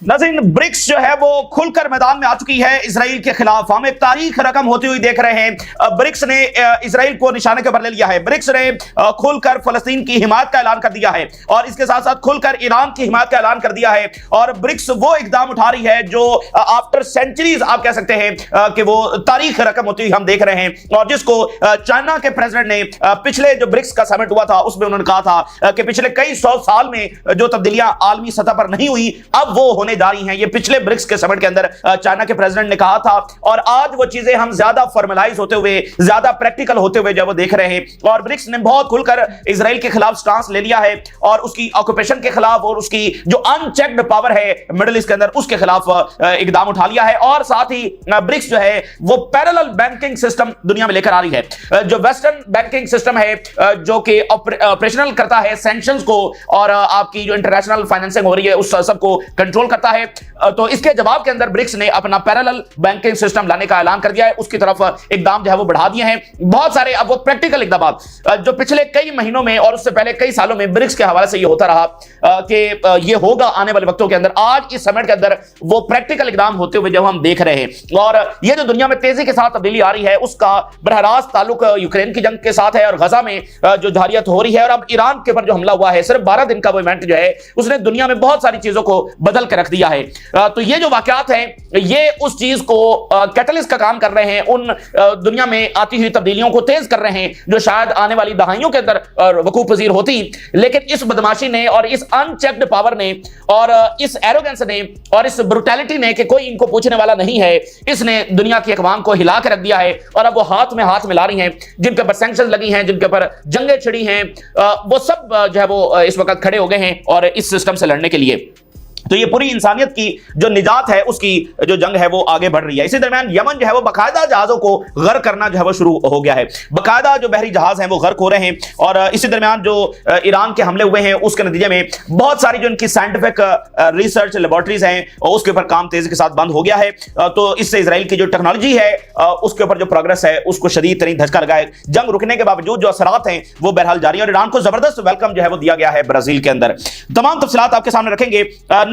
नाज़रीन, ब्रिक्स जो है वो खुलकर मैदान में आ चुकी है इसराइल के खिलाफ। हम एक तारीख रकम होती हुई देख रहे हैं। ब्रिक्स ने इसराइल को निशाने के ऊपर ले लिया है। ब्रिक्स ने खुलकर फलस्तीन की हिमायत का ऐलान कर दिया है और इसके साथ साथ खुलकर ईरान की हिमायत का ऐलान कर दिया है। और ब्रिक्स वो इकदाम उठा रही है जो आफ्टर सेंचुरीज आप कह सकते हैं कि वो तारीख रकम होती हुई हम देख रहे हैं, और जिसको चाइना के प्रेसिडेंट ने पिछले जो ब्रिक्स का समिट हुआ था उसमें उन्होंने कहा था कि पिछले कई 100 साल में जो तब्दीलियां आलमी सतह पर नहीं हुई अब वो होने जा रही हैं। ये पिछले ब्रिक्स के समिट के अंदर चाइना के प्रेसिडेंट ने कहा था, और आज वो चीजें हम ज्यादा फॉर्मलाइज होते हुए, ज्यादा प्रैक्टिकल होते हुए जब वो देख रहे हैं। और ब्रिक्स ने बहुत खुलकर इजराइल के खिलाफ स्टांस ले लिया है और उसकी ऑक्यूपेशन के खिलाफ और उसकी जो अनचेक्ड पावर है मिडिल ईस्ट के अंदर उसके खिलाफ इकदाम उठा लिया है। और साथ ही ब्रिक्स जो है वो पैरेलल बैंकिंग सिस्टम दुनिया में लेकर आ रही है। जो वेस्टर्न बैंकिंग सिस्टम है जो कि ऑपरेशनल करता है सैंक्शंस को और आपकी जो इंटरनेशनल फाइनेंसिंग हो रही है उस सबको कंट्रोल करता है, तो इसके जवाब के अंदर ब्रिक्स ने अपना पैरेलल बैंकिंग सिस्टम लाने का ऐलान कर दिया है। उसकी तरफ इकदाम जो है वो बढ़ा दिए हैं बहुत सारे। अब वो प्रैक्टिकल इकदाम जो पिछले कई महीनों में और उससे पहले कई सालों में ब्रिक्स के हवाले से ये होता रहा कि ये होगा आने वाले वक्तों के अंदर, आज इस समिट के अंदर वो प्रैक्टिकल इकदाम होते हुए जब हम देख रहे हैं। और ये जो दुनिया में तेजी के साथ तब्दीली आ रही है उसका बरह रास्त ताल्लुक यूक्रेन की जंग के साथ है और गजा में जो जारियत हो रही है। और अब ईरान के ऊपर जो हमला हुआ है, सिर्फ 12 दिन का वो इवेंट जो है उसने दुनिया में बहुत सारी चीजों को बदल के रख दिया है। तो ये जो वाकयात हैं ये उस चीज को कैटलिस्ट का काम कर रहे हैं, उन दुनिया में आती हुई तब्दीलियों को तेज कर रहे हैं जो शायद आने वाली दहाइयों के अंदर वकूफ पजीर होती। लेकिन इस बदमाशी ने और इस अनचेक्ड पावर ने और इस एरोगेंस ने और इस ब्रुटैलिटी ने कि कोई इनको पूछने वाला नहीं है, इसने दुनिया की अकवाम को हिला के रख दिया है। और अब वो हाथ में हाथ मिला रही हैं, जिनके ऊपर सैंक्शंस लगी हैं, जिनके ऊपर जंगें छिड़ी हैं, वो सब जो है वो इस वक्त खड़े हो गए हैं और इस सिस्टम से लड़ने के लिए। तो ये पूरी इंसानियत की जो निजात है उसकी जो जंग है वो आगे बढ़ रही है। इसी दरमियान यमन जो है वो बाकायदा जहाजों को गर्क करना जो है वो शुरू हो गया है। बाकायदा जो बहरी जहाज हैं वो गर्क हो रहे हैं। और इसी दरमियान जो ईरान के हमले हुए हैं उसके नतीजे में बहुत सारी जो इनकी साइंटिफिक रिसर्च लेबोरेटरीज हैं उसके ऊपर काम तेजी के साथ बंद हो गया है। तो इससे इसराइल की जो टेक्नोलॉजी है उसके ऊपर जो प्रोग्रेस है उसको शदीद तरीन धचका लगा है। जंग रुकने के बावजूद जो असरात हैं वो बहरहाल जारी है और ईरान को जबरदस्त वेलकम जो है वो दिया गया है ब्राजील के अंदर। तमाम तफसीलात आपके सामने रखेंगे।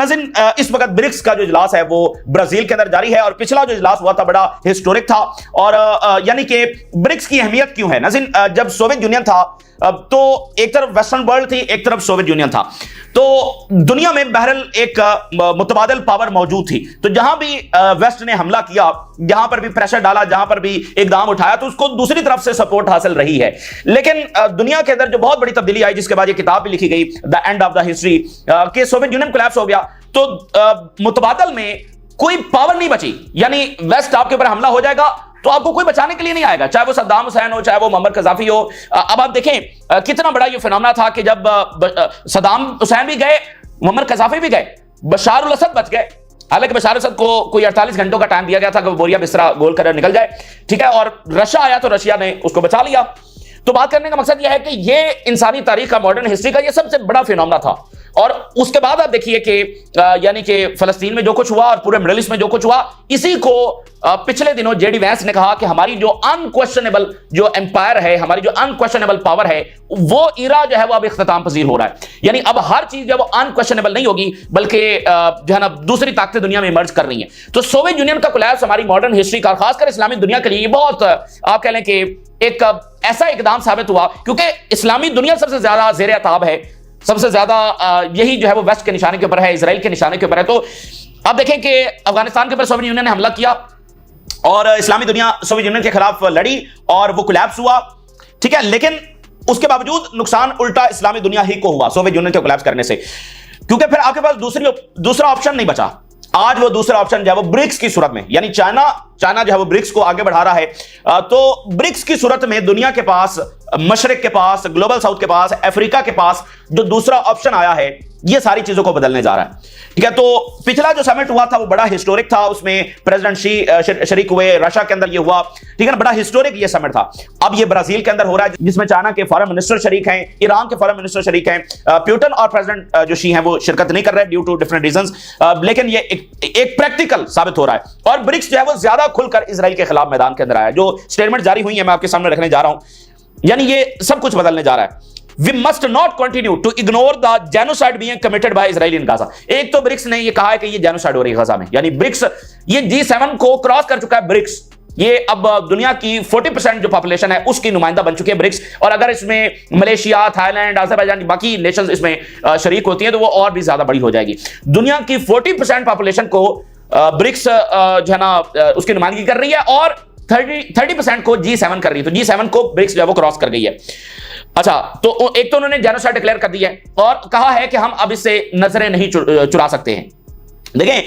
नाज़रीन, इस वक्त ब्रिक्स का जो इजलास है वो ब्राजील के अंदर जारी है और पिछला जो इजलास हुआ था बड़ा हिस्टोरिक था। और यानी कि ब्रिक्स की अहमियत क्यों है? नाज़रीन, जब सोवियत यूनियन था तो एक तरफ वेस्टर्न वर्ल्ड थी, एक तरफ सोवियत यूनियन था, तो दुनिया में बहरहाल एक मुतबादिल पावर मौजूद थी। तो जहां भी वेस्ट ने हमला किया, जहां पर भी प्रेशर डाला, जहां पर भी इकदाम उठाया, तो उसको दूसरी तरफ से सपोर्ट हासिल रही है। लेकिन दुनिया के अंदर जो बहुत बड़ी तब्दीली आई, जिसके बाद ये किताब भी लिखी गई the end of the history, कि सोवियत यूनियन कोलैप्स हो गया तो मुतबादल में कोई पावर नहीं बची। यानी वेस्ट आपके ऊपर हमला हो जाएगा तो आपको कोई बचाने के लिए नहीं आएगा, चाहे वो सद्दाम हुसैन हो, चाहे वो मुअम्मर कज़ाफी हो। अब आप देखें कितना बड़ा ये फिनोमेना था कि जब सद्दाम हुसैन भी गए, मुअम्मर कज़ाफी भी गए, बशार अल असद बच गए। हालांकि बशार असद को कोई 48 घंटों का टाइम दिया गया था कि बोरिया बिस्तरा गोल कर निकल जाए, ठीक है, और रशिया आया तो रशिया ने उसको बचा लिया। तो बात करने का मकसद यह है कि ये इंसानी तारीख का, मॉडर्न हिस्ट्री का ये सबसे बड़ा फिनोमेना था। और उसके बाद आप देखिए कि यानी कि फलस्तीन में जो कुछ हुआ और पूरे मिडिल ईस्ट में जो कुछ हुआ, इसी को पिछले दिनों जेडी वैंस ने कहा कि हमारी जो अनक्वेश्चनेबल जो एम्पायर है, हमारी जो अनक्वेश्चनेबल पावर है, वो इरा जो है वो अब इख्तिताम पजीर हो रहा है। यानी अब हर चीज जो वो अनक्वेश्चनेबल नहीं होगी बल्कि जो है ना दूसरी ताकतें दुनिया में इमर्ज कर रही हैं। तो सोवियत यूनियन का कोलैप्स हमारी मॉडर्न हिस्ट्री का, खासकर इस्लामिक दुनिया के लिए बहुत आप कह लें कि एक ऐसा इकदाम साबित हुआ, क्योंकि इस्लामी दुनिया सबसे ज्यादा ज़ेर ताब है, सबसे ज्यादा यही जो है वो वेस्ट के निशाने के ऊपर है, इजराइल के निशाने के ऊपर है। तो अब देखें कि अफगानिस्तान के ऊपर सोवियत यूनियन ने हमला किया और इस्लामी दुनिया सोवियत यूनियन के खिलाफ लड़ी और वो कोलैप्स हुआ, ठीक है। लेकिन उसके बावजूद नुकसान उल्टा इस्लामी दुनिया ही को हुआ सोवियत यूनियन के कोलैप्स करने से, क्योंकि फिर आपके पास दूसरा ऑप्शन नहीं बचा। आज वो दूसरा ऑप्शन जो है वो ब्रिक्स की सूरत में, यानी चाइना जो है वो ब्रिक्स को आगे बढ़ा रहा है। तो ब्रिक्स की सूरत में दुनिया के पास, मशरिक के पास, ग्लोबल साउथ के पास, अफ्रीका के पास जो दूसरा ऑप्शन आया है, ये सारी चीजों को बदलने जा रहा है, ठीक है। तो पिछला जो समिट हुआ था वो बड़ा हिस्टोरिक था, उसमें प्रेसिडेंट शी शरीक हुए, रशिया के अंदर ये हुआ, ठीक है ना, बड़ा हिस्टोरिक ये समिट था। अब ये ब्राजील के अंदर हो रहा है जिसमें चाइना के फॉरेन मिनिस्टर शरीक हैं, ईरान के फॉरेन मिनिस्टर शरीक हैं, प्यूटन और प्रेसिडेंट जो शी हैं वो शिरकत नहीं कर रहे ड्यू टू डिफरेंट रीजंस। लेकिन ये एक प्रैक्टिकल साबित हो रहा है। और ब्रिक्स जो है वो ज्यादा खुलकर इसराइल के खिलाफ मैदान के अंदर आया। जो स्टेटमेंट जारी हुई है मैं आपके सामने रखने जा रहा हूं, यानी ये सब कुछ बदलने जा रहा है। We must not continue to ignore the genocide being committed by Israel in Gaza. एक तो ब्रिक्स ने यह कहा है कि यह जेनोसाइड हो रही है गाजा में, यानी ब्रिक्स ये G7 को क्रॉस कर चुका है। ब्रिक्स ये अब दुनिया की 40% जो पॉपुलेशन है उसकी नुमाइंदा बन चुकी है ब्रिक्स, और अगर इसमें मलेशिया, थाईलैंड, अजरबैजान, बाकी नेशंस इसमें शरीक होती हैं तो वो और भी ज्यादा बड़ी हो जाएगी। दुनिया की 40% पॉपुलेशन को ब्रिक्स जो है ना उसकी नुमाइंदगी कर रही है, और 30% को G7 कर रही है। तो G7 को ब्रिक्स जो है वो क्रॉस कर गई है। अच्छा, तो एक तो उन्होंने जेनोसाइड डिक्लेयर कर दिया है और कहा है कि हम अब इससे नजरें नहीं चुरा सकते हैं। देखें,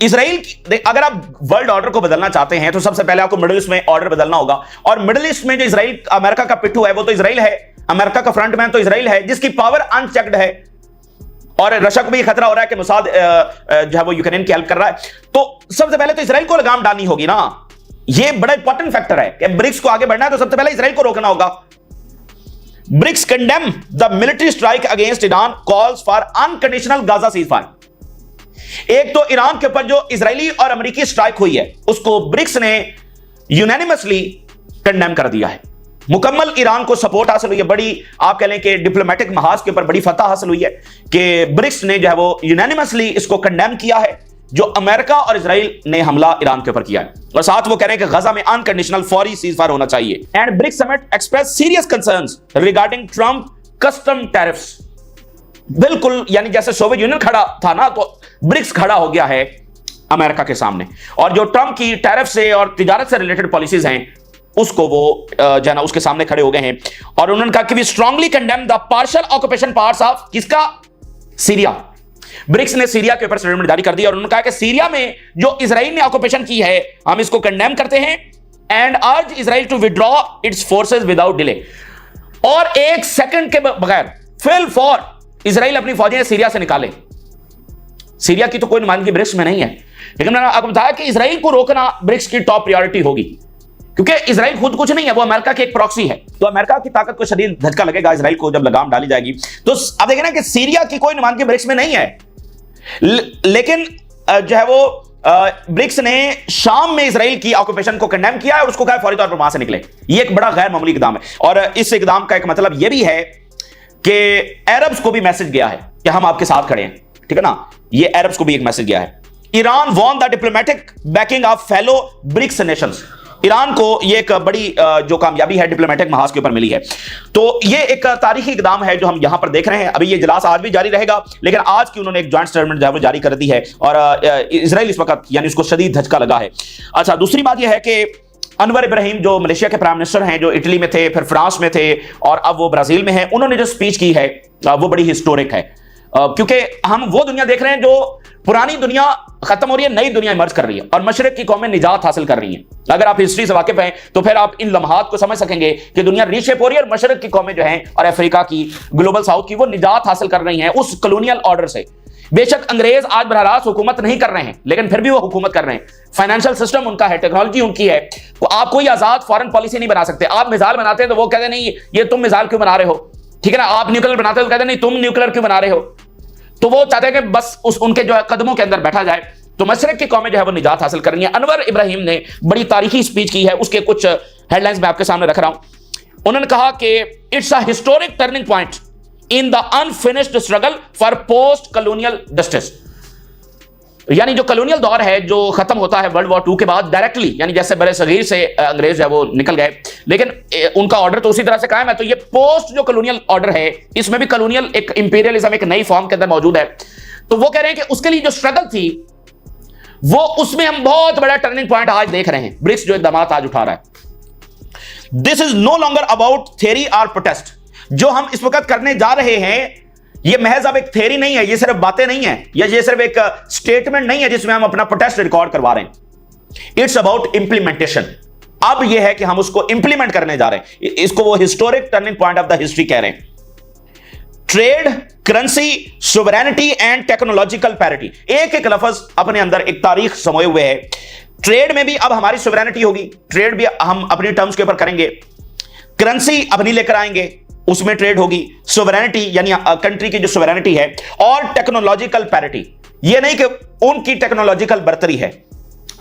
इसराइल, अगर आप वर्ल्ड ऑर्डर को बदलना चाहते हैं तो सबसे पहले आपको मिडिल ईस्ट में ऑर्डर बदलना होगा, और मिडिल ईस्ट में जो इसराइल अमेरिका का पिट्ठू है वो तो इसराइल है, अमेरिका का फ्रंटमैन तो इसराइल है, जिसकी पावर अनचेक्ड है, और रशिया को भी खतरा हो रहा है कि मोसाद जो है वो यूक्रेन की हेल्प कर रहा है। तो सबसे पहले तो इसराइल को लगाम डालनी होगी ना, ये बड़ा इंपॉर्टेंट फैक्टर है कि ब्रिक्स को आगे बढ़ना है तो सबसे पहले इसराइल को रोकना होगा। BRICS condemn the military strike against Iran, calls for unconditional Gaza ceasefire. एक तो ईरान के ऊपर जो इजरायली और अमेरिकी स्ट्राइक हुई है उसको ब्रिक्स ने यूनानिमसली कंडेम कर दिया है। मुकम्मल ईरान को सपोर्ट हासिल हुई है, बड़ी आप कह लें कि डिप्लोमेटिक महाज के ऊपर बड़ी फतह हासिल हुई है कि ब्रिक्स ने जो है वो यूनानिमसली इसको कंडेम किया है जो अमेरिका और इजराइल ने हमला ईरान के ऊपर किया है, और साथ वो कह रहे हैं कि गजा में अनकंडीशनल फौरी सीजफायर होना चाहिए। And BRICS summit express serious concerns regarding Trump custom tariffs. बिल्कुल, यानी जैसे सोवियत यूनियन खड़ा था ना, तो ब्रिक्स खड़ा हो गया है अमेरिका के सामने, और जो ट्रंप की टैरिफ से और तिजारत से रिलेटेड पॉलिसीज हैं उसको वो जो है ना उसके सामने खड़े हो गए हैं। और उन्होंने कहा कि we strongly condemn the partial occupation parts of किसका, सीरिया। ब्रिक्स ने सीरिया के ऊपर स्टेटमेंट जारी कर दिया और उन्होंने कहा कि सीरिया में जो इजराइल ने ऑक्यूपेशन की है हम इसको कंडेम करते हैं and urge Israel to withdraw its forces without delay. और एक सेकंड के बगैर फिल फॉर इजराइल अपनी फौजें सीरिया से निकाले। सीरिया की तो कोई नुमाइंदगी ब्रिक्स में नहीं है, लेकिन मैंने आपको बताया कि इजराइल को रोकना ब्रिक्स की टॉप प्रायोरिटी होगी, क्योंकि इजराइल खुद कुछ नहीं है, वो अमेरिका की एक प्रॉक्सी है। तो अमेरिका की ताकत को शदीद झटका लगेगा इजराइल को जब लगाम डाली जाएगी। तो अब देखें ना कि सीरिया की कोई नुमाइंदगी ब्रिक्स में नहीं है, लेकिन जो है वो ब्रिक्स ने शाम में इजराइल की ऑक्यूपेशन को कंडेम किया और उसको कहा फौरी तौर पर वहां से निकले। ये एक बड़ा गैर मामूली इकदाम है, और इस इकदाम का एक मतलब यह भी है कि अरब्स को भी मैसेज गया है कि हम आपके साथ खड़े हैं, ठीक है ना। ये अरब्स को भी एक मैसेज गया है। Iran won the diplomatic backing of fellow BRICS nations. Iran को ये एक बड़ी जो कामयाबी है डिप्लोमेटिक महाज के ऊपर मिली है। तो ये एक तारीखी इकदाम है जो हम यहां पर देख रहे हैं। अभी ये इजलास आज भी जारी रहेगा, लेकिन आज की उन्होंने एक जॉइंट स्टेटमेंट जो है वो जारी कर दी है, और इजराइल इस वक्त यानी उसको शदीद धचका लगा है। अच्छा, दूसरी बात यह है कि अनवर इब्राहिम जो मलेशिया के प्राइम मिनिस्टर हैं, जो इटली में थे, फिर फ्रांस में थे, और अब वो ब्राजील में हैं, उन्होंने जो स्पीच की है वो बड़ी हिस्टोरिक है, क्योंकि हम वो दुनिया देख रहे हैं जो पुरानी दुनिया खत्म हो रही है, नई दुनिया इमर्ज कर रही है, और मशरिक की कौमें निजात हासिल कर रही हैं। अगर आप हिस्ट्री से वाकिफ हैं तो फिर आप इन लम्हात को समझ सकेंगे कि दुनिया रीशेप हो रही है, और मशरिक की कौमें जो हैं और अफ्रीका की, ग्लोबल साउथ की, वो निजात हासिल कर रही हैं उस कॉलोनियल ऑर्डर से। बेशक अंग्रेज आज बरह रास्त हुकूमत नहीं कर रहे हैं, लेकिन फिर भी वो हुकूमत कर रहे हैं। फाइनेंशियल सिस्टम उनका है, टेक्नोलॉजी उनकी है। तो आप कोई आजाद फॉरेन पॉलिसी नहीं बना सकते। आप मिसाइल बनाते हैं तो वो कहते नहीं ये तुम मिसाइल क्यों बना रहे हो, ठीक है ना। आप न्यूक्लियर बनाते हो तो कहते नहीं तुम न्यूक्लियर क्यों बना रहे हो। तो वो चाहते हैं कि बस उनके जो है कदमों के अंदर बैठा जाए। तो मशरिक की कौमें जो है वो निजात हासिल कर रही है। अनवर इब्राहिम ने बड़ी तारीखी स्पीच की है, उसके कुछ हेडलाइंस मैं आपके सामने रख रहा हूं। उन्होंने कहा कि it's a historic turning point in the unfinished struggle for post colonial justice. यानी जो कॉलोनियल दौर है जो खत्म होता है वर्ल्ड वॉर 2 के बाद डायरेक्टली, यानी जैसे बड़े सगीर से अंग्रेज है वो निकल गए, लेकिन उनका ऑर्डर तो उसी तरह से कायम है। तो ये पोस्ट जो कॉलोनियल ऑर्डर है, इसमें भी कॉलोनियल एक इंपीरियलिज्म एक नई फॉर्म के अंदर मौजूद है। तो वो कह रहे हैं कि उसके लिए जो स्ट्रगल थी वो, उसमें हम बहुत बड़ा टर्निंग पॉइंट आज देख रहे हैं। ब्रिक्स जो इकदाम आज उठा रहा है, this is no longer about theory और प्रोटेस्ट। जो हम इस वक्त करने जा रहे हैं ये महज अब एक थ्योरी नहीं है, ये सिर्फ बातें नहीं है, या ये सिर्फ एक स्टेटमेंट नहीं है जिसमें हम अपना प्रोटेस्ट रिकॉर्ड करवा रहे हैं। It's about implementation. अब यह है कि हम उसको इंप्लीमेंट करने जा रहे हैं। इसको वो historic turning point of the history कह रहे हैं। Trade, currency, sovereignty and technological parity, एक एक लफ्ज अपने अंदर एक तारीख समोए हुए है। ट्रेड में भी अब हमारी सोवरेनिटी होगी, ट्रेड भी हम अपनी टर्म्स के ऊपर करेंगे। करेंसी अपनी लेकर आएंगे, उसमें ट्रेड होगी। सोवरेनिटी यानी कंट्री की जो सोवरेनिटी है, और टेक्नोलॉजिकल पैरिटी, ये नहीं कि उनकी टेक्नोलॉजिकल बर्तरी है,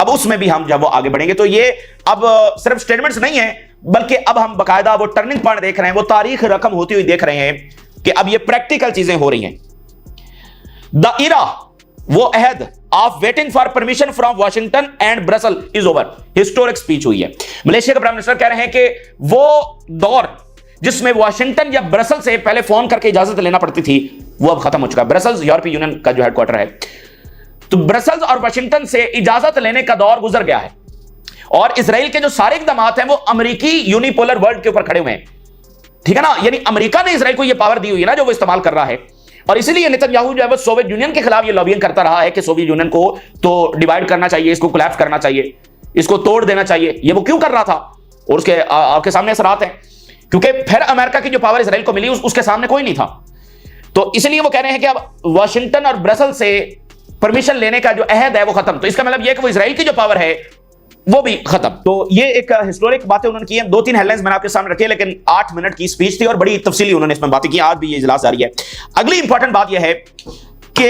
अब उसमें भी हम जब वो आगे बढ़ेंगे। तो ये अब सिर्फ स्टेटमेंट्स नहीं है, बल्कि अब हम बकायदा वो टर्निंग पॉइंट देख रहे हैं, वो तारीख रकम होती हुई देख रहे हैं कि अब ये प्रैक्टिकल चीजें हो रही हैं। द इरा, वो अहद of waiting for permission from Washington and Brussels is over. Historic speech हुई है। मलेशिया के प्राइम मिनिस्टर कह रहे हैं कि वो दौर जिसमें वॉशिंगटन या ब्रसल से पहले फोन करके इजाजत लेना पड़ती थी, वो अब खत्म हो चुका है। ब्रसल्स यूरोपीय यूनियन का जो हेडक्वार्टर है, तो ब्रसल्स और वाशिंगटन से इजाजत लेने का दौर गुजर गया है। और इजराइल के जो सारे इकदाम हैं वो अमेरिकी यूनिपोलर वर्ल्ड के ऊपर खड़े हुए हैं, ठीक है ना। यानी अमेरिका ने इजराइल को यह पावर दी हुई है ना, जो वो इस्तेमाल कर रहा है। और इसीलिए नेतन्याहू जो है वो सोवियत यूनियन के खिलाफ ये लॉबिंग करता रहा है कि सोवियत यूनियन को तो डिवाइड करना चाहिए, इसको कोलैप्स करना चाहिए, इसको तोड़ देना चाहिए। ये वो क्यों कर रहा था? और उसके आपके सामने असरात हैं, क्योंकि फिर अमेरिका की जो पावर इजराइल को मिली उसके सामने कोई नहीं था। तो इसलिए वो कह रहे हैं कि अब वाशिंगटन और ब्रसल से परमिशन लेने का जो अहद है वो खत्म। तो इसका मतलब यह है कि वो इजराइल की जो पावर है वो भी खत्म। तो ये एक हिस्टोरिक बातें उन्होंने की हैं। 2-3 हेडलाइंस मैंने आपके सामने रखी है, लेकिन 8 मिनट की स्पीच थी और बड़ी तफसीली उन्होंने इसमें बातें की। आज भी ये इजलास जारी है। अगली इंपॉर्टेंट बात यह है कि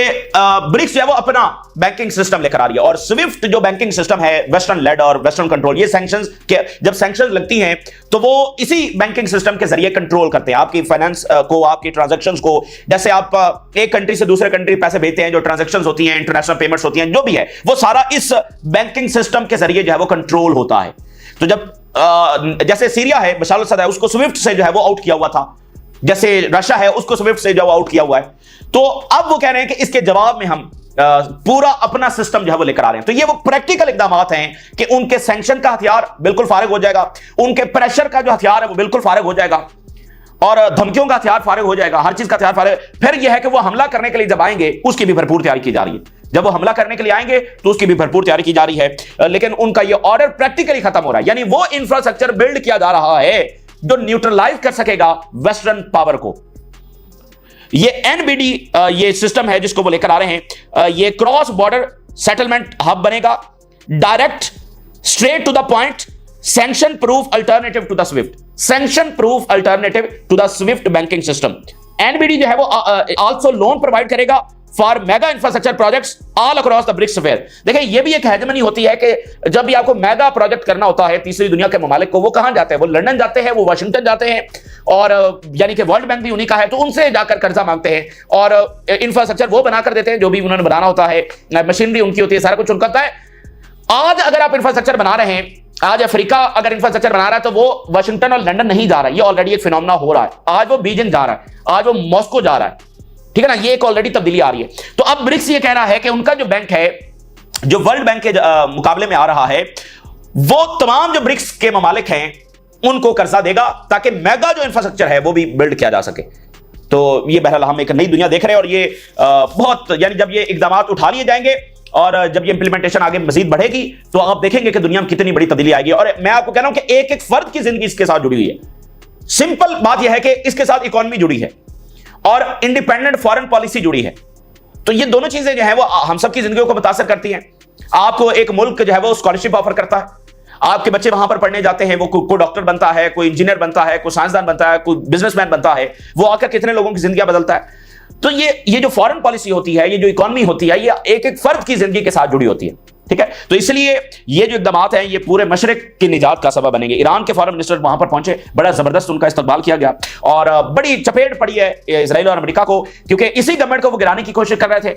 ब्रिक्स जो है वो अपना बैंकिंग सिस्टम लेकर आ रही है। और स्विफ्ट जो बैंकिंग सिस्टम है, वेस्टर्न लेड और वेस्टर्न कंट्रोल, ये सैंक्शंस के जब सैंक्शंस लगती हैं तो वो इसी बैंकिंग सिस्टम के जरिए कंट्रोल करते हैं आपकी फाइनेंस को, आपकी ट्रांजैक्शंस को। जैसे आप एक कंट्री से दूसरे कंट्री पैसे भेजते हैं, जो ट्रांजैक्शंस होती हैं, इंटरनेशनल पेमेंट्स होती हैं, जो भी है वो सारा इस बैंकिंग सिस्टम के जरिए जो है वो कंट्रोल होता है। तो जब जैसे सीरिया है, बशार अल-असद है, उसको स्विफ्ट से जो है वो आउट किया हुआ था, जैसे रशिया है उसको स्विफ्ट से जो आउट किया हुआ है। तो अब वो कह रहे हैं कि इसके जवाब में हम पूरा अपना सिस्टम जो है वो लेकर आ रहे हैं। तो ये वो प्रैक्टिकल इकदाम हैं कि उनके सैंक्शन का हथियार बिल्कुल फारिग हो जाएगा, उनके प्रेशर का जो हथियार है वो बिल्कुल फारिग हो जाएगा, और धमकियों का हथियार फारिग हो जाएगा, हर चीज का हथियार फारिग। फिर यह है कि वो हमला करने के लिए जब आएंगे उसकी भी भरपूर तैयारी की जा रही है। जब वो हमला करने के लिए आएंगे तो उसकी भी भरपूर तैयारी की जा रही है। लेकिन उनका ये ऑर्डर प्रैक्टिकली खत्म हो रहा है, यानी वो इंफ्रास्ट्रक्चर बिल्ड किया जा रहा है जो न्यूट्रलाइज कर सकेगा वेस्टर्न पावर को। ये एनबीडी ये सिस्टम है जिसको वो लेकर आ रहे हैं। ये क्रॉस बॉर्डर सेटलमेंट हब बनेगा, direct straight to the point, sanction proof alternative to the SWIFT, sanction proof alternative to the SWIFT banking system. NBD जो है वो आल्सो लोन प्रोवाइड करेगा for mega infrastructure projects all across the BRICS sphere. देखिए ये भी एक hegemony होती है कि जब भी आपको मेगा प्रोजेक्ट करना होता है तीसरी दुनिया के ममालिक को, वो कहां जाते हैं? वो लंदन जाते हैं, वो वाशिंगटन जाते हैं, और यानी कि वर्ल्ड बैंक भी उन्हीं का है, तो उनसे जाकर कर्जा मांगते हैं और इंफ्रास्ट्रक्चर वो बनाकर देते हैं जो भी उन्होंने बनाना होता है, मशीनरी उनकी होती है, सारा कुछ उनका होता है। आज अगर आप इंफ्रास्ट्रक्चर बना रहे हैं, आज अफ्रीका अगर इंफ्रास्ट्रक्चर बना रहा है तो वो वाशिंगटन और लंदन नहीं जा रहा है, ये ऑलरेडी एक फिनोमेना हो रहा है। आज वो बीजिंग जा रहा है, आज वो मॉस्को जा रहा है, ठीक है ना। ये एक ऑलरेडी तब्दीली आ रही है। तो अब ब्रिक्स ये कह रहा है कि उनका जो बैंक है, जो वर्ल्ड बैंक के मुकाबले में आ रहा है, वो तमाम जो ब्रिक्स के ममालिक हैं उनको कर्जा देगा ताकि मेगा जो इंफ्रास्ट्रक्चर है वो भी बिल्ड किया जा सके। तो ये बहरहाल हम एक नई दुनिया देख रहे हैं, और ये बहुत, यानी जब ये इकदाम उठा लिए जाएंगे और जब ये इंप्लीमेंटेशन आगे मजीद बढ़ेगी तो आप देखेंगे कि दुनिया में कितनी बड़ी तब्दीली आएगी। और मैं आपको कह रहा हूं कि एक एक फर्द की जिंदगी इसके साथ जुड़ी हुई है। सिंपल बात यह है कि इसके साथ इकोनॉमी जुड़ी है और इंडिपेंडेंट फॉरेन पॉलिसी जुड़ी है। तो ये दोनों चीजें जो है वो हम सबकी जिंदगियों को मुतासर करती हैं। आपको एक मुल्क जो है वो स्कॉलरशिप ऑफर करता है, आपके बच्चे वहां पर पढ़ने जाते हैं, वो कोई डॉक्टर बनता है, कोई इंजीनियर बनता है, कोई साइंसदान बनता है, कोई बिजनेसमैन बनता है, वो आकर कितने लोगों की जिंदगी बदलता है। तो ये जो फॉरेन पॉलिसी होती है, ये जो इकोनॉमी होती है, ये एक एक फर्द की जिंदगी के साथ जुड़ी होती है, ठीक है। तो इसलिए ये जो इकदाम हैं ये पूरे मशरिक की निजात का सबब बनेंगे। ईरान के फॉरेन मिनिस्टर वहां पर पहुंचे, बड़ा जबरदस्त उनका इस्तकबाल किया गया और बड़ी चपेट पड़ी है इजराइल और अमेरिका को, क्योंकि इसी गवर्नमेंट को वो गिराने की कोशिश कर रहे थे।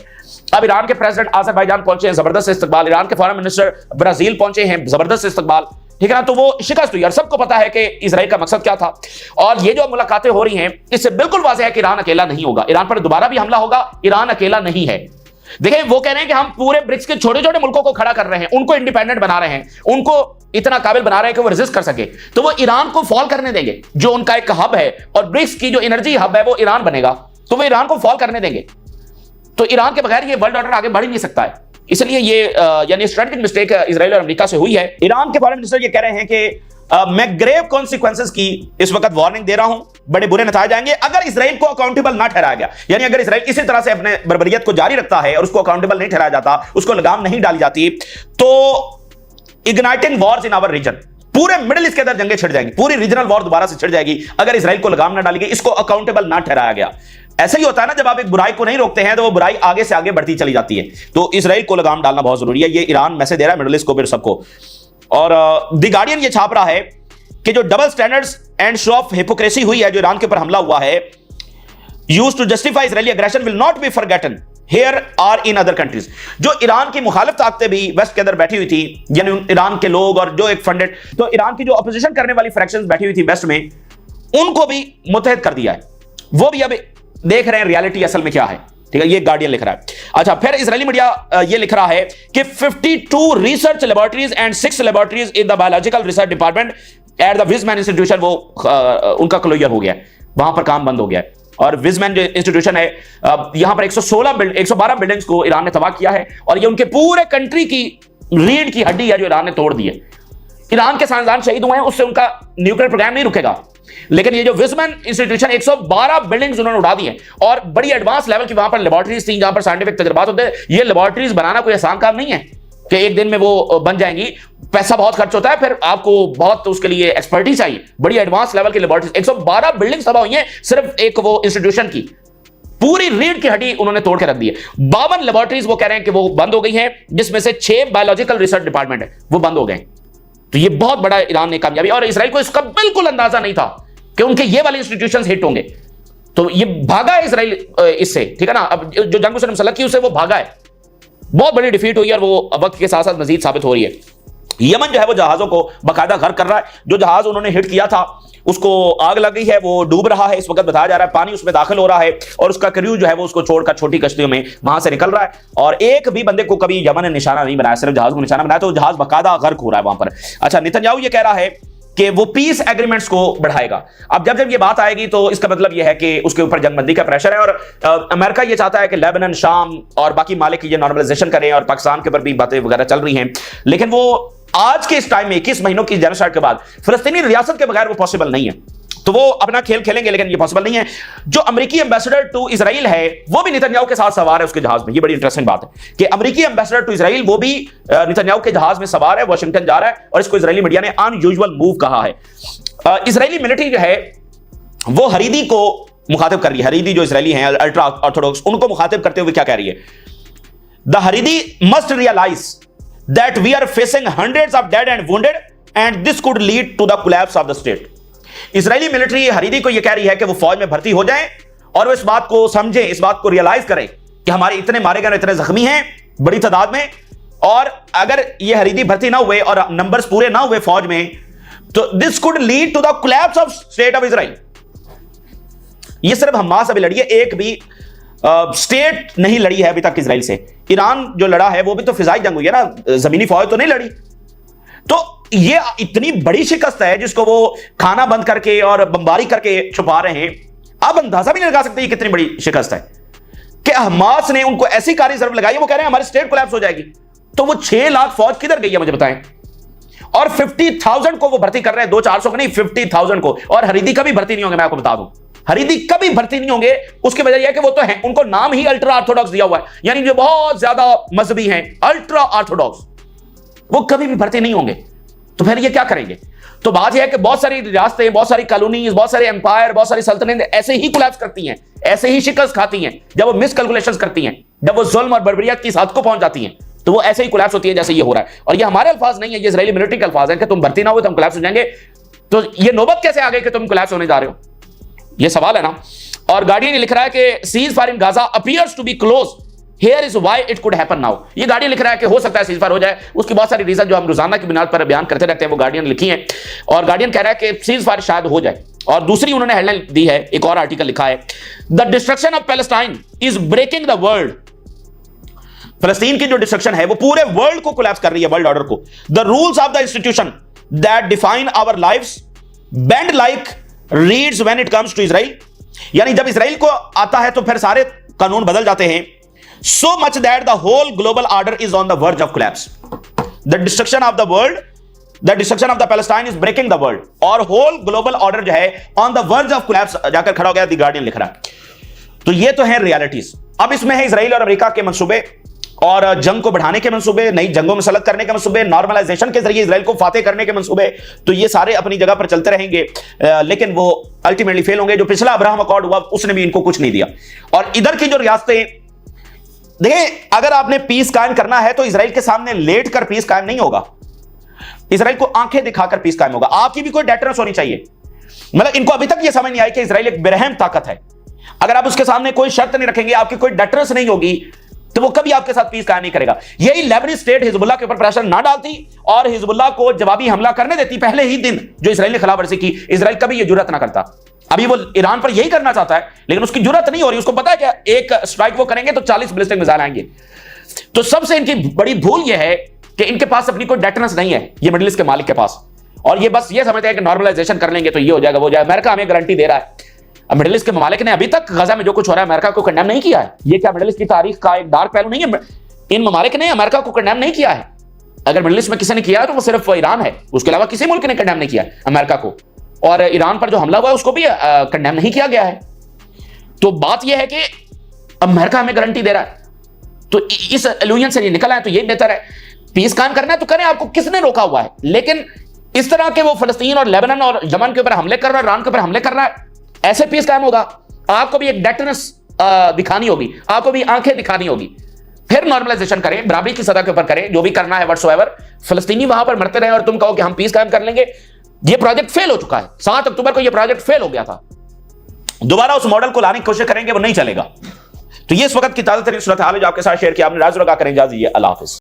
अब ईरान के प्रेसिडेंट आज़रबाईजान पहुंचे हैं, जबरदस्त इस्तकबाल। ईरान के फॉरेन मिनिस्टर ब्राजील पहुंचे हैं, जबरदस्त इस्तकबाल, ठीक है ना। तो वो शिकस्त हुई और सबको पता है कि इजराइल का मकसद क्या था। और ये जो मुलाकातें हो रही हैं इससे बिल्कुल वाज़ेह है कि ईरान अकेला नहीं होगा, ईरान पर दोबारा भी हमला होगा, ईरान अकेला नहीं है। देखिए वो कह रहे हैं कि हम पूरे ब्रिक्स के छोटे छोटे मुल्कों को खड़ा कर रहे हैं, उनको इंडिपेंडेंट बना रहे हैं, उनको इतना काबिल बना रहे हैं कि वो रेजिस्ट कर सके। तो वो ईरान को फॉल करने देंगे, जो उनका एक हब है, और ब्रिक्स की जो एनर्जी हब है वो ईरान बनेगा, तो वो ईरान को फॉल करने देंगे। तो ईरान के बगैर ये वर्ल्ड ऑर्डर आगे बढ़ ही नहीं सकता है। इसलिए ये यानी स्ट्रेटेजिक मिस्टेक इजराइल और अमेरिका से हुई है। ईरान के फॉरेन मिनिस्टर ये कह रहे हैं कि मैं ग्रेव कॉन्सिक्वेंसेस की इस वक्त वार्निंग दे रहा हूं, बड़े बुरे नतीजे आएंगे अगर इजराइल को अकाउंटेबल ना ठहराया गया। यानी अगर इजराइल इसी तरह से अपने बर्बरियत को जारी रखता है और उसको अकाउंटेबल नहीं ठहराया जाता, उसको लगाम नहीं डाली जाती, तो igniting wars in our region, पूरे मिडिल ईस्ट के अंदर जंगें छिड़ जाएंगी, पूरी रीजनल वॉर दोबारा से छिड़ जाएगी अगर इजराइल को लगाम ना डाली गई, इसको अकाउंटेबल ना ठहराया गया। ऐसा ही होता है ना, जब आप एक बुराई को नहीं रोकते हैं तो वो बुराई आगे से आगे बढ़ती चली जाती है। तो इजराइल को लगाम डालना बहुत जरूरी है। ये ईरान मैसेज दे रहा है मिडिल ईस्ट को, फिर सबको। और द गार्डियन ये छाप रहा है कि जो double standards and show of hypocrisy हुई है, जो ईरान के ऊपर हमला हुआ है, used to justify Israeli aggression will not be forgotten here और इन अदर कंट्रीज। जो ईरान की मुखालिफ ताकतें भी वेस्ट के अंदर बैठी हुई थी, यानी ईरान के लोग और जो एक फंडेड, तो ईरान की जो अपोजिशन करने वाली फ्रैक्शंस बैठी हुई थी वेस्ट में, उनको भी मुत्तहद कर दिया है। वो भी अब देख रहे हैं रियलिटी असल में क्या है। ठीक है, ये गार्डियन लिख रहा है। अच्छा, फिर इजरायली मीडिया ये लिख रहा है कि 52 research laboratories and 6 laboratories in the biological research department at the Weizmann institution, वो उनका क्लोजर हो गया है, वहां पर काम बंद हो गया है। और विजमैन जो इंस्टीट्यूशन है, यहां पर 112 बिल्डिंग्स को ईरान ने तबाह किया है, और ये उनके पूरे कंट्री की रीढ़ की हड्डी है जो ईरान ने तोड़ दी है। ईरान के साइंसदान शहीद हुए हैं, उससे उनका न्यूक्लियर प्रोग्राम नहीं रुकेगा, लेकिन ये जो विजमैन इंस्टीट्यूशन 112 बिल्डिंग्स उन्होंने उड़ा दी हैं, और बड़ी एडवांस लेवल की वहां पर लेबोरेटरीज थी जहां पर साइंटिफिक तजर्बात होते हैं। ये लेबोरेटरीज बनाना कोई आसान काम नहीं है कि एक दिन में वो बन जाएंगी, पैसा बहुत खर्च होता है, फिर आपको बहुत उसके लिए एक्सपर्टीज चाहिए। बड़ी एडवांस लेवल की लेबोरेटरीज, 112 बिल्डिंग्स तबाह हुई हैं सिर्फ एक वो इंस्टीट्यूशन की, पूरी रीढ़ की हड्डी उन्होंने तोड़ के रख दी है। 52 लेबोरेटरीज वो कह रहे हैं कि वो बंद हो गई हैं, जिसमें से 6 बायोलॉजिकल रिसर्च डिपार्टमेंट है वो बंद हो गए। तो ये बहुत बड़ा ईरान ने कामयाबी, और इसराइल को इसका बिल्कुल अंदाजा नहीं था कि उनके ये वाले इंस्टीट्यूशंस हिट होंगे। तो ये भागा है इसराइल इससे, ठीक है ना। अब जो जंग उसने मुसल्लह की उससे वो भागा है, बहुत बड़ी डिफीट हुई है, और वो वक्त के साथ साथ मजीद साबित हो रही है। यमन जो है वो जहाजों को बाकायदा गर्क कर रहा है। जो जहाज उन्होंने हिट किया था उसको आग लग गई है, वो डूब रहा है, इस वक्त बताया जा रहा है, पानी उसमें दाखिल हो रहा है, और उसका क्रू जो है वो उसको छोड़कर छोटी कश्तियों में वहां से निकल रहा है, और एक भी बंदे को कभी यमन ने निशाना नहीं बनाया, सिर्फ जहाज को निशाना बनाया, तो जहाज बाकायदा गर्क हो रहा है वहां पर। अच्छा, नेतन्याहू ये कह रहा है कि वो पीस एग्रीमेंट्स को बढ़ाएगा। अब जब जब ये बात आएगी तो इसका मतलब ये है कि उसके ऊपर जंगबंदी का प्रेशर है, और अमेरिका ये चाहता है कि लेबनान, शाम और बाकी मालिक ये नॉर्मलाइजेशन करें, और पाकिस्तान के ऊपर भी बातें वगैरह चल रही हैं। लेकिन वो आज के इस टाइम में 21 महीनों की जेनोसाइड के बाद फिलिस्तीनी रियासत के बगैर वो पॉसिबल नहीं है। तो वो अपना खेल खेलेंगे, लेकिन ये पॉसिबल नहीं है। जो अमेरिकी एम्बेसडर टू इजराइल है वो भी नेतन्याहू के साथ सवार है उसके जहाज में। ये बड़ी इंटरेस्टिंग बात है कि अमेरिकी एम्बेसडर टू इजराइल वो भी नेतन्याहू के जहाज में सवार है, वाशिंगटन जा रहा है, और इसको इजरायली मीडिया ने अनयूजुअल मूव कहा है। इजरायली मिलिट्री जो है वो हरीदी को मुखातिब कर रही है। हरीदी जो इजरायली हैं अल्ट्रा ऑर्थोडॉक्स, उनको मुखातिब करते हुए क्या कह रही है? The Haredi must realize that we are facing hundreds of dead and wounded and this could lead to the collapse of the state. Israeli military Haredi को यह कह रही है कि वो फौज में भर्ती हो जाएं, और वो इस बात को समझें, इस बात को रियलाइज करें कि हमारे इतने मारे गए, इतने जख्मी हैं बड़ी तादाद में, और अगर ये हरीदी भर्ती ना हुए और नंबर्स पूरे ना हुए फौज में, तो this could lead to the collapse of state of Israel. ये सिर्फ हमास अभी लड़ी है, एक भी स्टेट नहीं लड़ी है अभी तक इजराइल से। ईरान जो लड़ा है वो भी तो फिजाई जंग हुई है ना, जमीनी फौज तो नहीं लड़ी। तो ये इतनी बड़ी शिकस्त है जिसको वो खाना बंद करके और बमबारी करके छुपा रहे हैं। आप अंदाजा भी नहीं लगा सकते ये कितनी बड़ी शिकस्त है कि हमास ने उनको ऐसी कारी जरूर लगाई है, वो कह रहे हैं हमारी स्टेट कोलैप्स हो जाएगी। तो वो 6 लाख फौज किधर गई है मुझे बताएं? और 50,000 को वो भर्ती कर रहे हैं, 200-400 को नहीं, 50,000 को। और हरीदी कभी भर्ती नहीं होंगे, मैं आपको बता दूं, हरीदी कभी भर्ती नहीं होंगे। उसकी वजह यह है कि वो तो है, उनको नाम ही अल्ट्रा ऑर्थोडॉक्स दिया हुआ है, यानी जो बहुत ज्यादा मजहबी हैं, अल्ट्रा ऑर्थोडॉक्स, वो कभी भी भर्ती नहीं होंगे। तो फिर ये क्या करेंगे? तो बात यह है कि बहुत सारी रियासतें, बहुत सारी कॉलोनीज, बहुत सारे एम्पायर, बहुत सारी सल्तनतें ऐसे ही कोलैप्स करती हैं, ऐसे ही शिकस्त खाती हैं जब वो मिस कैलकुलेशंस करती हैं, जब वो जुल्म और बर्बरियत की हद को पहुंच जाती हैं, तो वो ऐसे ही कोलैप्स होती है जैसे ये हो रहा है। और ये हमारे अल्फाज नहीं है, ये इजरायली मिलिट्री के अल्फाज हैं कि तुम भर्ती ना हो तो हम कोलैप्स हो जाएंगे। तो ये नौबत कैसे आ गई कि तुम कोलैप्स होने जा रहे हो? ये सवाल है ना। और गार्डियन लिख रहा है कि ceasefire in Gaza appears to be close, here is why it could happen now. ये गार्डियन लिख रहा है कि हो सकता है सीज फायर हो जाए। उसकी बहुत सारी रीजन जो हम रोजाना की बुनियाद पर बयान करते रहते हैं वो गार्डियन लिखी है, और गार्डियन कह रहा है कि सीज फायर शायद हो जाए। और दूसरी उन्होंने हेडलाइन दी है, एक और आर्टिकल लिखा है, the destruction of Palestine is breaking the world. फलस्तीन की जो डिस्ट्रक्शन है वो पूरे वर्ल्ड को कोलैप्स कर रही है, वर्ल्ड ऑर्डर को। The rules of the institution that define our lives bend like reeds when it comes to Israel. यानी जब इजराइल को आता है तो फिर सारे कानून बदल जाते हैं। So much that the whole global order is on the verge of collapse. The destruction of the world, the destruction of the Palestine is breaking the world, और होल ग्लोबल ऑर्डर जो है on the verge of collapse जाकर खड़ा हो गया। The guardian लिख रहा है। तो ये तो है रियलिटीज। अब इसमें है इजराइल और अमेरिका के मंसूबे, और जंग को बढ़ाने के मंसूबे, नई जंगों में सलत करने के मंसूबे, नॉर्मलाइजेशन के जरिए इजराइल को फातेह करने के मंसूबे। तो ये सारे अपनी जगह पर चलते रहेंगे, लेकिन वो अल्टीमेटली फेल होंगे। जो पिछला अब्राहम अकॉर्ड हुआ उसने भी इनको कुछ नहीं दिया। और इधर की जो रियासतें, देखिए, अगर आपने पीस कायम करना है तो इजराइल के सामने लेट कर पीस कायम नहीं होगा। इसराइल को आंखें दिखाकर पीस कायम होगा। आपकी भी कोई डेटरेंस होनी चाहिए। मतलब इनको अभी तक यह समझ नहीं आई कि इसराइल एक बेरहम ताकत है। अगर आप उसके सामने कोई शर्त नहीं रखेंगे, आपकी कोई डेटरेंस नहीं होगी, तो वो कभी आपके साथ पीस कायम नहीं करेगा। यही लेबनान स्टेट हिजबुल्लाह के ऊपर प्रेशर ना डालती और हिजबुल्लाह को जवाबी हमला करने देती पहले ही दिन जो इसराइल ने खिलाफवर्जी की, इसराइल कभी ये जुर्रत ना करता। अभी वो ईरान पर यही करना चाहता है, लेकिन उसकी जुर्रत नहीं हो रही। उसको पता है क्या, एक स्ट्राइक वो करेंगे तो 40 बैलिस्टिक मिसाइल आएंगे। तो सबसे इनकी बड़ी भूल यह है कि इनके पास अपनी कोई डेटरेंस नहीं है, ये मिडिल ईस्ट के मालिक के पास। और ये बस ये समझते हैं कि नॉर्मलाइजेशन कर लेंगे तो ये हो जाएगा, वो हो जाएगा। अमेरिका हमें गारंटी दे रहा है। अब मिडिल ईस्ट के ममालिक ने अभी तक गजा में जो कुछ हो रहा है अमेरिका को कंडेम नहीं किया है। ये क्या मिडिल ईस्ट की तारीख का एक डार्क पहलू नहीं है? इन ममालिक ने अमेरिका को कंडेम नहीं किया है। अगर मिडिल ईस्ट में किसी ने किया है तो वो सिर्फ ईरान है, उसके अलावा किसी मुल्क ने कंडेम नहीं किया है अमेरिका को। और ईरान पर जो हमला हुआ है उसको भी कंडेम नहीं किया गया है। तो बात यह है कि अमेरिका हमें गारंटी दे रहा है, तो इस एल्यूजन से ये निकल आए तो ये बेहतर है। पीस कायम करना है तो करें, आपको किसने रोका हुआ है? लेकिन इस तरह के वो फलस्तीन और लेबनान और यमन के ऊपर हमले कर रहा है, ईरान के ऊपर हमले कर रहा है, ऐसे पीस कायम होगा? आपको भी एक डेटरेंस दिखानी होगी, आपको भी आंखें दिखानी होगी, फिर नॉर्मलाइजेशन करें, बराबरी की सतह के ऊपर करें, जो भी करना है व्हाटसोएवर। फलस्तीनी वहां पर मरते रहे और तुम कहो कि हम पीस कायम कर लेंगे। ये प्रोजेक्ट फेल हो चुका है। 7 अक्टूबर को ये प्रोजेक्ट फेल हो गया था। दोबारा उस मॉडल को लाने की कोशिश करेंगे, वो नहीं चलेगा। तो ये इस वक्त की ताजा तरीन सूरत हाल है जो आपके साथ शेयर किया। आपने राज लगा करें, इजाजत दीजिए। अल्लाह हाफिज।